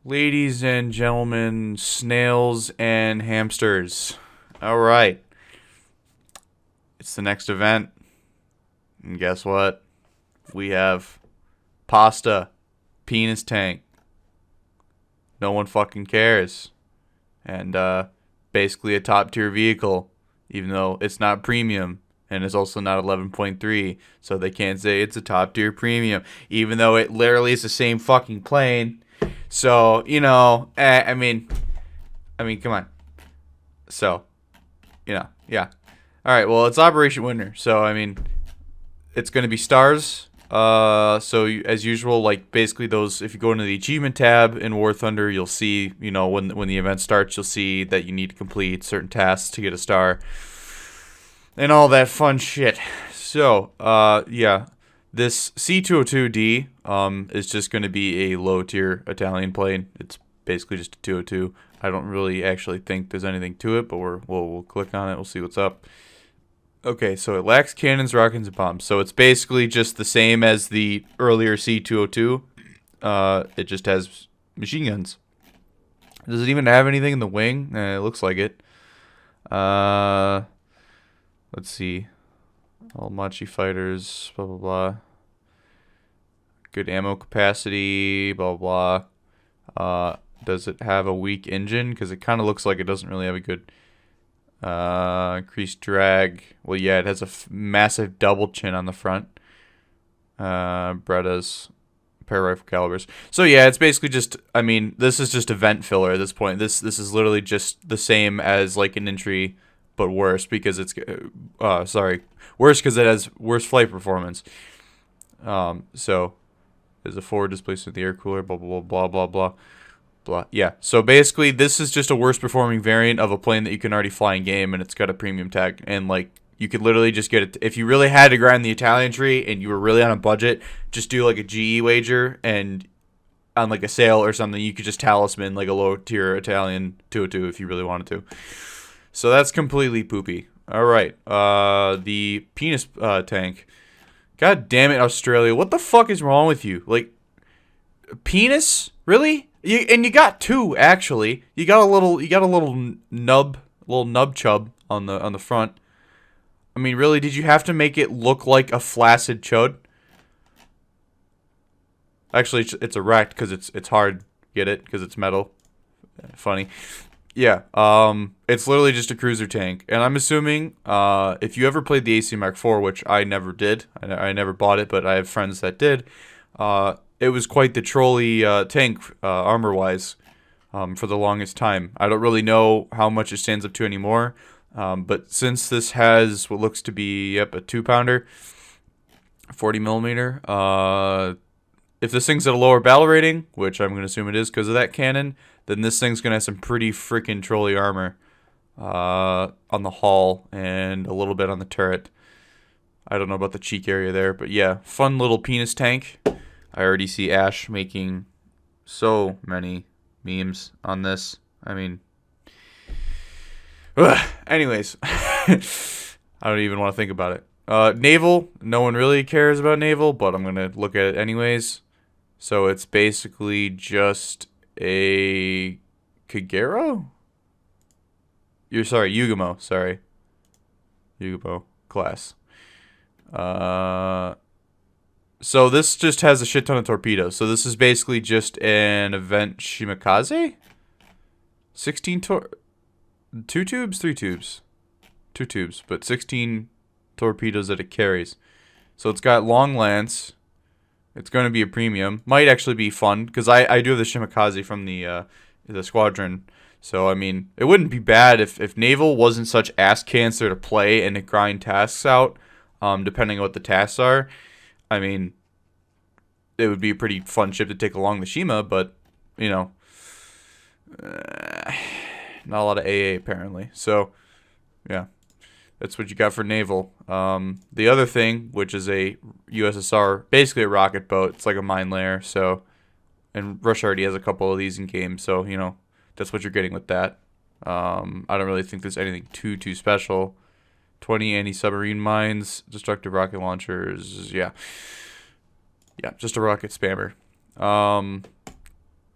Ladies and gentlemen, snails and hamsters. All right. It's the next event. And guess what? We have pasta, penis tank. No one fucking cares. And basically a top tier vehicle, even though it's not premium. And it's also not 11.3, so they can't say it's a top tier premium, even though it literally is the same fucking plane. So I mean, come on. So, yeah. All right. Well, it's Operation Winter, so I mean, it's gonna be stars. As usual, like basically those. If you go into the achievement tab in War Thunder, you'll see, when the event starts, you'll see that you need to complete certain tasks to get a star, and all that fun shit. So, yeah, this C202D is just going to be a low tier Italian plane. It's basically just a 202. I don't really actually think there's anything to it, but we'll click on it. We'll see what's up. Okay, so it lacks cannons, rockets, and bombs. So it's basically just the same as the earlier C202. It just has machine guns. Does it even have anything in the wing? It looks like it. Let's see. All Machi fighters, blah, blah, blah. Good ammo capacity, blah, blah, blah. Does it have a weak engine? Because it kind of looks like it doesn't really have a good increased drag. Well, yeah, it has a massive double chin on the front. Bretta's pair rifle calibers. So yeah, it's basically just. I mean, this is just event filler at this point. This is literally just the same as like an entry, but worse because it's worse because it has worse flight performance. So there's a forward displacement of the air cooler. Blah blah blah blah blah blah. Yeah. So basically, this is just a worse performing variant of a plane that you can already fly in game, and it's got a premium tag, and like. You could literally just get it. If you really had to grind the Italian tree and you were really on a budget, just do like a GE wager and on like a sale or something, you could just talisman like a low tier Italian 202 if you really wanted to. So that's completely poopy. All right. The penis tank. God damn it, Australia. What the fuck is wrong with you? Like, penis? Really? You got two actually. You got a little nub chub on the front. I mean, really, did you have to make it look like a flaccid chode? Actually, it's erect because it's hard. Get it? Because it's metal. Funny. Yeah. It's literally just a cruiser tank, and I'm assuming if you ever played the AC Mark IV, which I never did, I never bought it, but I have friends that did. It was quite the trolley tank armor wise for the longest time. I don't really know how much it stands up to anymore. But since this has what looks to be, a 2-pounder, 40 millimeter, if this thing's at a lower battle rating, which I'm going to assume it is because of that cannon, then this thing's going to have some pretty freaking trolley armor on the hull and a little bit on the turret. I don't know about the cheek area there, but yeah, fun little penis tank. I already see Ash making so many memes on this. I mean... Anyways, I don't even want to think about it. Naval, no one really cares about naval, but I'm going to look at it anyways. So it's basically just a Kagero? Yugamo, sorry. Yugamo class. So this just has a shit ton of torpedoes. So this is basically just an event Shimakaze? 16 2 tubes, 3 tubes. 2 tubes, but 16 torpedoes that it carries. So it's got long lance. It's going to be a premium. Might actually be fun, because I do have the Shimakaze from the squadron. So, I mean, it wouldn't be bad if Naval wasn't such ass cancer to play and to grind tasks out, depending on what the tasks are. I mean, it would be a pretty fun ship to take along the Shima, but, not a lot of AA apparently. So, yeah, that's what you got for naval. The other thing, which is a USSR, basically a rocket boat. It's like a mine layer. So, and Russia already has a couple of these in game. So, that's what you're getting with that. I don't really think there's anything too special. 20 anti-submarine mines, destructive rocket launchers. Yeah, just a rocket spammer.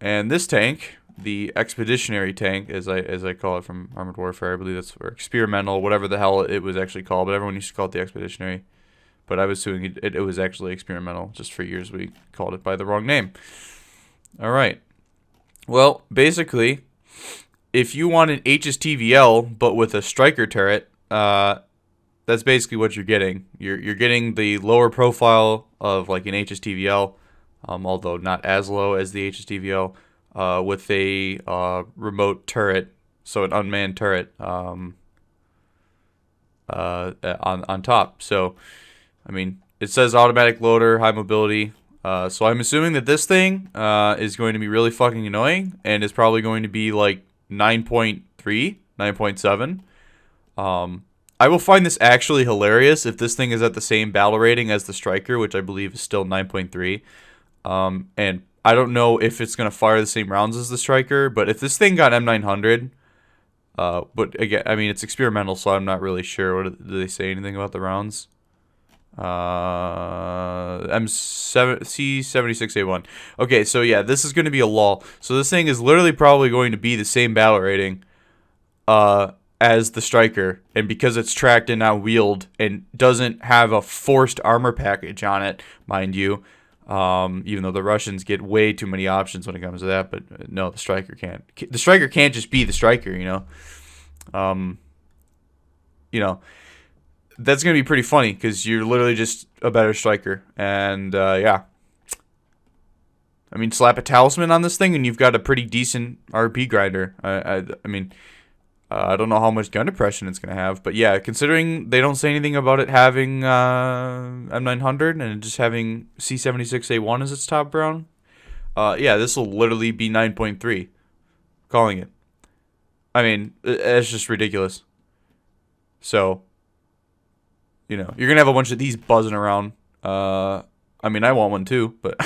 And this tank, the expeditionary tank, as I call it from Armored Warfare, I believe that's or experimental, whatever the hell it was actually called, but everyone used to call it the expeditionary. But I was assuming it was actually experimental. Just for years we called it by the wrong name. All right. Well, basically, if you want an HSTVL but with a striker turret, that's basically what you're getting. You're getting the lower profile of like an HSTVL, although not as low as the HSTVL, with a remote turret, so an unmanned turret on top. So, I mean, it says automatic loader, high mobility. So I'm assuming that this thing is going to be really fucking annoying and is probably going to be like 9.3, 9.7. I will find this actually hilarious if this thing is at the same battle rating as the Striker, which I believe is still 9.3. And I don't know if it's going to fire the same rounds as the Striker, but if this thing got M900, but again, I mean, it's experimental, so I'm not really sure. What do they say anything about the rounds? M7 C76A1. Okay, so yeah, this is going to be a lull. So this thing is literally probably going to be the same battle rating as the Striker, and because it's tracked and not wheeled and doesn't have a forced armor package on it, mind you, even though the Russians get way too many options when it comes to that, but no, the Striker can't. The Striker can't just be the Striker, you know. You know, that's going to be pretty funny because you're literally just a better striker. And, yeah. I mean, slap a talisman on this thing and you've got a pretty decent RP grinder. I mean, I don't know how much gun depression it's going to have. But, yeah, considering they don't say anything about it having M900 and just having C76A1 as its top round, yeah, this will literally be 9.3. Calling it. I mean, it's just ridiculous. So, you know, you're going to have a bunch of these buzzing around. I mean, I want one too, but,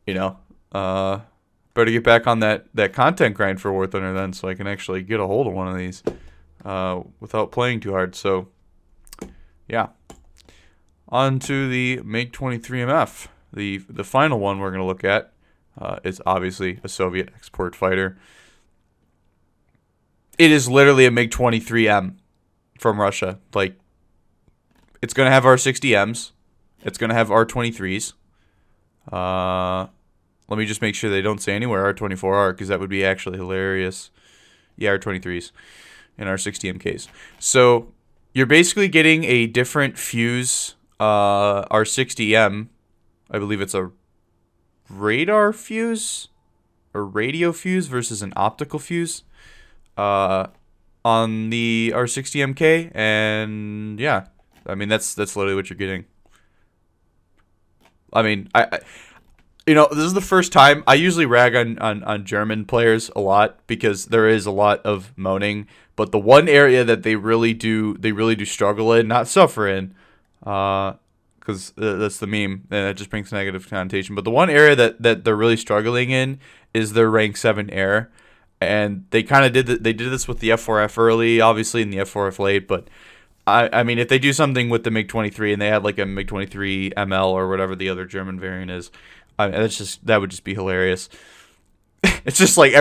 you know, better get back on that content grind for War Thunder then so I can actually get a hold of one of these without playing too hard. So, yeah. On to the MiG-23MF. The final one we're going to look at is obviously a Soviet export fighter. It is literally a MiG-23M from Russia. Like, it's going to have R-60Ms. It's going to have R-23s. Let me just make sure they don't say anywhere R-24R, because that would be actually hilarious. Yeah, R-23s and R-60MKs. So you're basically getting a different fuse R-60M. I believe it's a radar fuse or radio fuse versus an optical fuse on the R-60MK. And yeah, I mean, that's literally what you're getting. I mean, you know, this is the first time I usually rag on German players a lot because there is a lot of moaning, but the one area that they really do struggle in, not suffer in, because that's the meme and it just brings negative connotation. But the one area that they're really struggling in is their rank 7 air, and they kind of did this with the F4F early, obviously, and the F4F late, but. I mean, if they do something with the MiG-23 and they had like a MiG-23 ML or whatever the other German variant is, that would just be hilarious. It's just like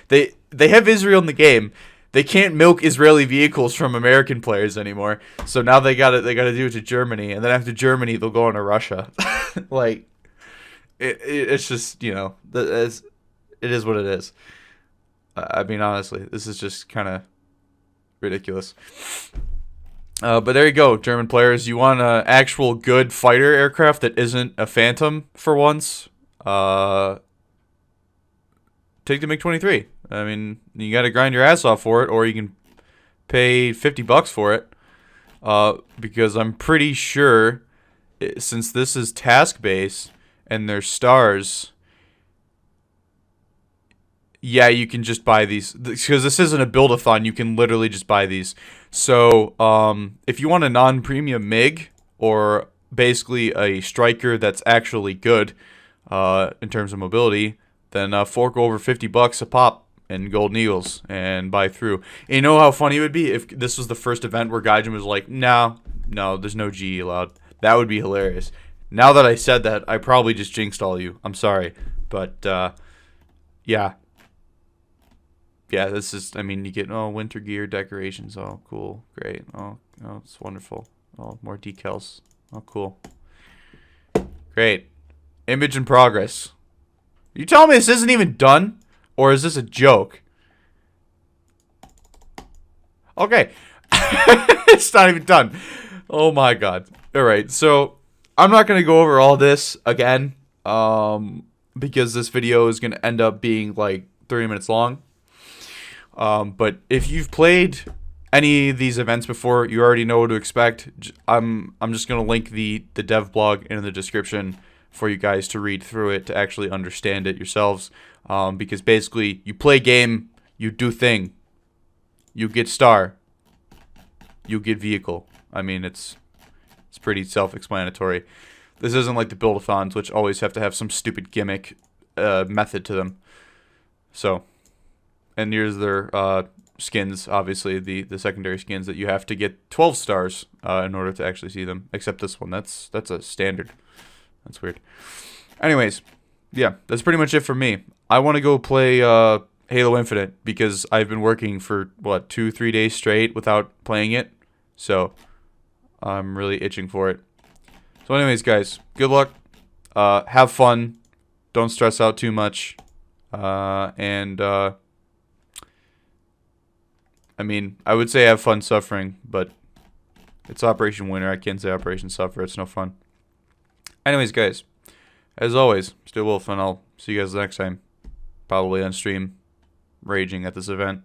they have Israel in the game. They can't milk Israeli vehicles from American players anymore. So now they got to do it to Germany, and then after Germany they'll go into Russia. Like it's just, you know, it is what it is. I mean, honestly, this is just kind of ridiculous. But there you go, German players. You want an actual good fighter aircraft that isn't a Phantom for once? Take the MiG-23. I mean, you got to grind your ass off for it, or you can pay $50 for it. Because I'm pretty sure, since this is task-based and they're stars, yeah, you can just buy these. Because this isn't a build-a-thon, you can literally just buy these. So, if you want a non-premium MiG, or basically a striker that's actually good in terms of mobility, then fork over $50 a pop in Golden Eagles and buy through. And you know how funny it would be if this was the first event where Gaijin was like, no, there's no GE allowed. That would be hilarious. Now that I said that, I probably just jinxed all you. I'm sorry. But yeah. Yeah, this is, I mean, you get, oh, winter gear decorations. Oh, cool. Great. Oh, it's wonderful. Oh, more decals. Oh, cool. Great. Image in progress. You telling me this isn't even done? Or is this a joke? Okay. It's not even done. Oh my god. Alright, so I'm not going to go over all this again. Because this video is going to end up being like 30 minutes long. But if you've played any of these events before, you already know what to expect. I'm just going to link the dev blog in the description for you guys to read through it to actually understand it yourselves. Because basically, you play game, you do thing, you get star, you get vehicle. I mean, it's pretty self-explanatory. This isn't like the build-a-thons, which always have to have some stupid gimmick method to them. So, and here's their skins, obviously, the secondary skins that you have to get 12 stars in order to actually see them. Except this one, that's a standard. That's weird. Anyways, yeah, that's pretty much it for me. I want to go play Halo Infinite because I've been working for, what, 2-3 days straight without playing it. So, I'm really itching for it. So anyways, guys, good luck. Have fun. Don't stress out too much. I mean, I would say have fun suffering, but it's Operation Winter. I can't say Operation Suffer. It's no fun. Anyways, guys, as always, stay wolf, and I'll see you guys next time. Probably on stream, raging at this event.